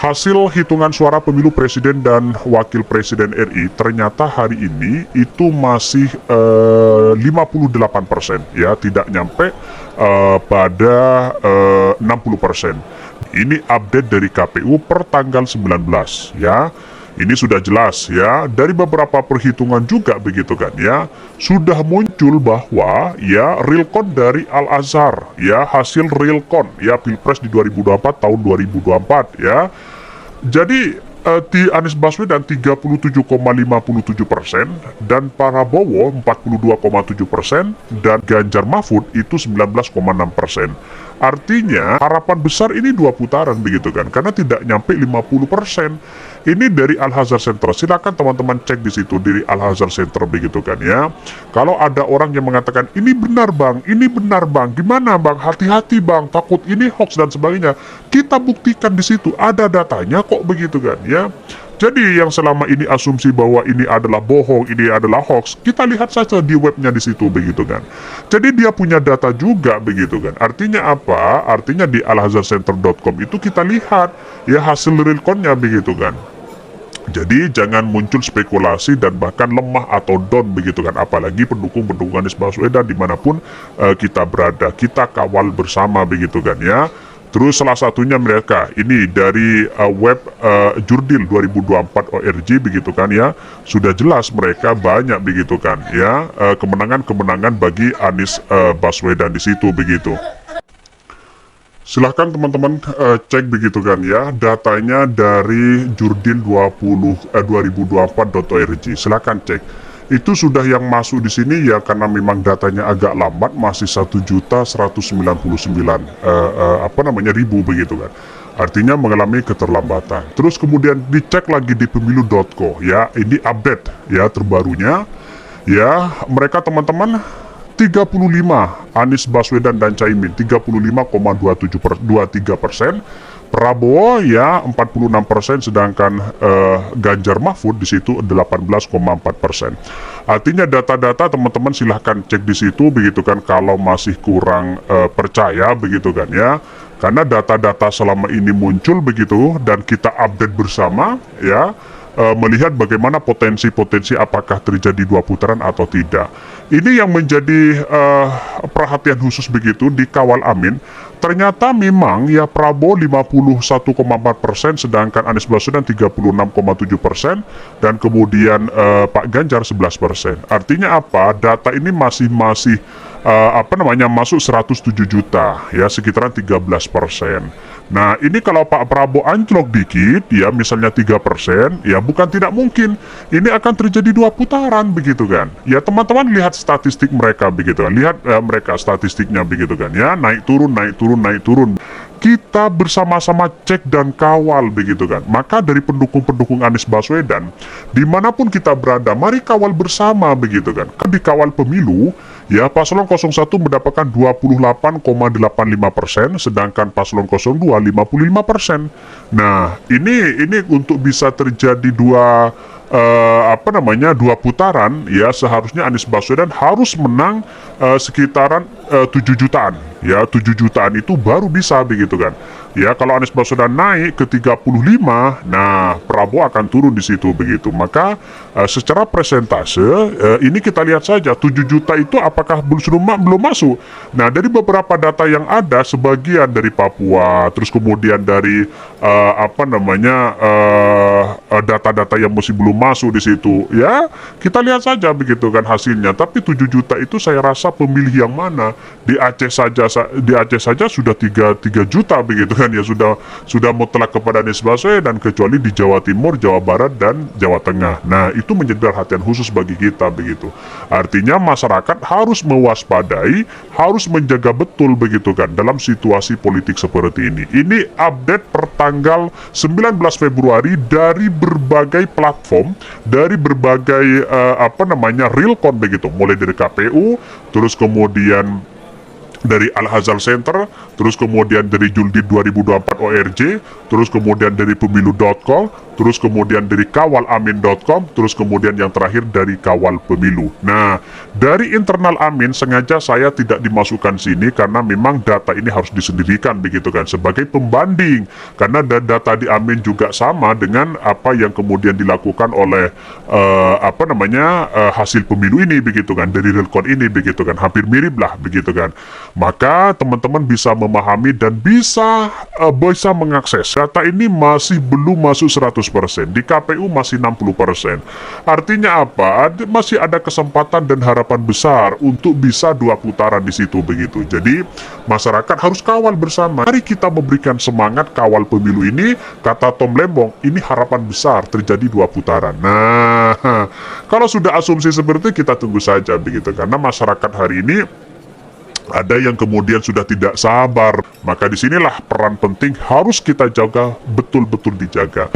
hasil hitungan suara pemilu presiden dan wakil presiden RI ternyata hari ini itu masih 58%, ya, tidak nyampe pada 60%. Ini update dari KPU per tanggal 19, ya. Ini sudah jelas, ya, dari beberapa perhitungan juga begitu kan, ya, sudah muncul bahwa, ya, realcon dari Al-Azhar, ya, hasil realcon, ya, Pilpres di 2024 tahun 2024, ya. Jadi di Anies Baswedan 37,57% dan Prabowo 42,7% dan Ganjar Mahfud itu 19,6%. Artinya harapan besar ini 2 putaran begitu kan, karena tidak nyampe 50%. Ini dari Al-Azhar Center. Silakan teman-teman cek di situ dari Al-Azhar Center begitu kan, ya. Kalau ada orang yang mengatakan ini benar bang, ini benar bang, gimana bang? Hati-hati bang, takut ini hoax dan sebagainya. Kita buktikan di situ ada datanya kok begitu kan, ya. Jadi yang selama ini asumsi bahwa ini adalah bohong, ini adalah hoax, kita lihat saja di webnya di situ begitu kan. Jadi dia punya data juga begitu kan. Artinya apa? Artinya di alazharcenter.com itu kita lihat, ya, hasil realconnya begitu kan. Jadi jangan muncul spekulasi dan bahkan lemah atau down begitu kan. Apalagi pendukung-pendukung Anies Baswedan dimanapun kita berada, kita kawal bersama begitu kan, ya. Terus salah satunya mereka ini dari web Jurdil 2024 ORG begitu kan, ya. Sudah jelas mereka banyak begitu kan, ya, kemenangan-kemenangan bagi Anies Baswedan di situ begitu. Silahkan teman-teman cek begitu kan, ya, datanya dari Jurdil 2024.org. Silahkan cek. Itu sudah yang masuk di sini, ya, karena memang datanya agak lambat, masih 1.199.000 begitu kan. Artinya mengalami keterlambatan. Terus kemudian dicek lagi di pemilu.co, ya, ini update, ya, terbarunya, ya, mereka teman-teman 35 Anies Baswedan dan Caimin 35,23%, Prabowo, ya, 46%, sedangkan Ganjar Mahfud di situ 18,4%. Artinya data-data teman-teman silahkan cek di situ begitu kan, kalau masih kurang percaya begitu kan, ya. Karena data-data selama ini muncul begitu dan kita update bersama, ya, melihat bagaimana potensi-potensi apakah terjadi 2 putaran atau tidak. Ini yang menjadi perhatian khusus begitu di Kawal Amin. Ternyata memang, ya, Prabowo 51,4%, sedangkan Anies Baswedan 36,7%, dan kemudian Pak Ganjar 11%. Artinya apa? Data ini masih masuk 107 juta, ya, sekitaran 13%. Nah, ini kalau Pak Prabowo anjlok dikit, ya, misalnya 3%, ya, bukan tidak mungkin ini akan terjadi 2 putaran begitu kan. Ya, teman-teman lihat statistik mereka begitu kan. Lihat mereka statistiknya begitu kan, ya, naik turun, naik turun, naik turun. Kita bersama-sama cek dan kawal begitu kan. Maka dari pendukung-pendukung Anies Baswedan, dimanapun kita berada, mari kawal bersama begitu kan. Di kawal pemilu, ya, paslon 01 mendapatkan 28,85%, sedangkan paslon 02 55%. Nah, ini untuk bisa terjadi dua putaran, ya, seharusnya Anies Baswedan harus menang sekitaran 7 jutaan, ya, 7 jutaan itu baru bisa begitu kan. Ya, kalau Anies Baswedan naik ke 35, nah Prabowo akan turun di situ begitu. Maka secara presentase ini kita lihat saja 7 juta itu apakah belum masuk. Nah, dari beberapa data yang ada, sebagian dari Papua, terus kemudian dari data-data yang masih belum masuk di situ, ya, kita lihat saja begitu kan hasilnya. Tapi 7 juta itu saya rasa pemilih yang mana? Di Aceh saja sudah 3 juta begitu kan, ya, sudah mutlak kepada Anies Baswedan, kecuali di Jawa Timur, Jawa Barat, dan Jawa Tengah. Nah, itu menjadi perhatian khusus bagi kita begitu. Artinya masyarakat harus mewaspadai, harus menjaga betul begitu kan dalam situasi politik seperti ini. Ini update per tanggal 19 Februari dari berbagai platform, dari berbagai realcon begitu, mulai dari KPU, terus kemudian dari Al-Hazal Center, terus kemudian dari Juldit 2024 ORG, terus kemudian dari pemilu.com, terus kemudian dari kawalamin.com, terus kemudian yang terakhir dari Kawal Pemilu. Nah, dari internal Amin sengaja saya tidak dimasukkan sini karena memang data ini harus disendirikan begitu kan, sebagai pembanding, karena data di Amin juga sama dengan apa yang kemudian dilakukan oleh hasil pemilu ini begitu kan, dari Realcon ini begitu kan, hampir mirip lah begitu kan. Maka teman-teman bisa memahami dan bisa mengakses data ini masih belum masuk 100%, di KPU masih 60%. Artinya apa? Masih ada kesempatan dan harapan besar untuk bisa 2 putaran di situ begitu. Jadi masyarakat harus kawal bersama. Mari kita memberikan semangat kawal pemilu ini. Kata Tom Lembong, ini harapan besar terjadi 2 putaran. Nah, kalau sudah asumsi seperti itu kita tunggu saja begitu, karena masyarakat hari ini ada yang kemudian sudah tidak sabar. Maka disinilah peran penting harus kita jaga, betul-betul dijaga.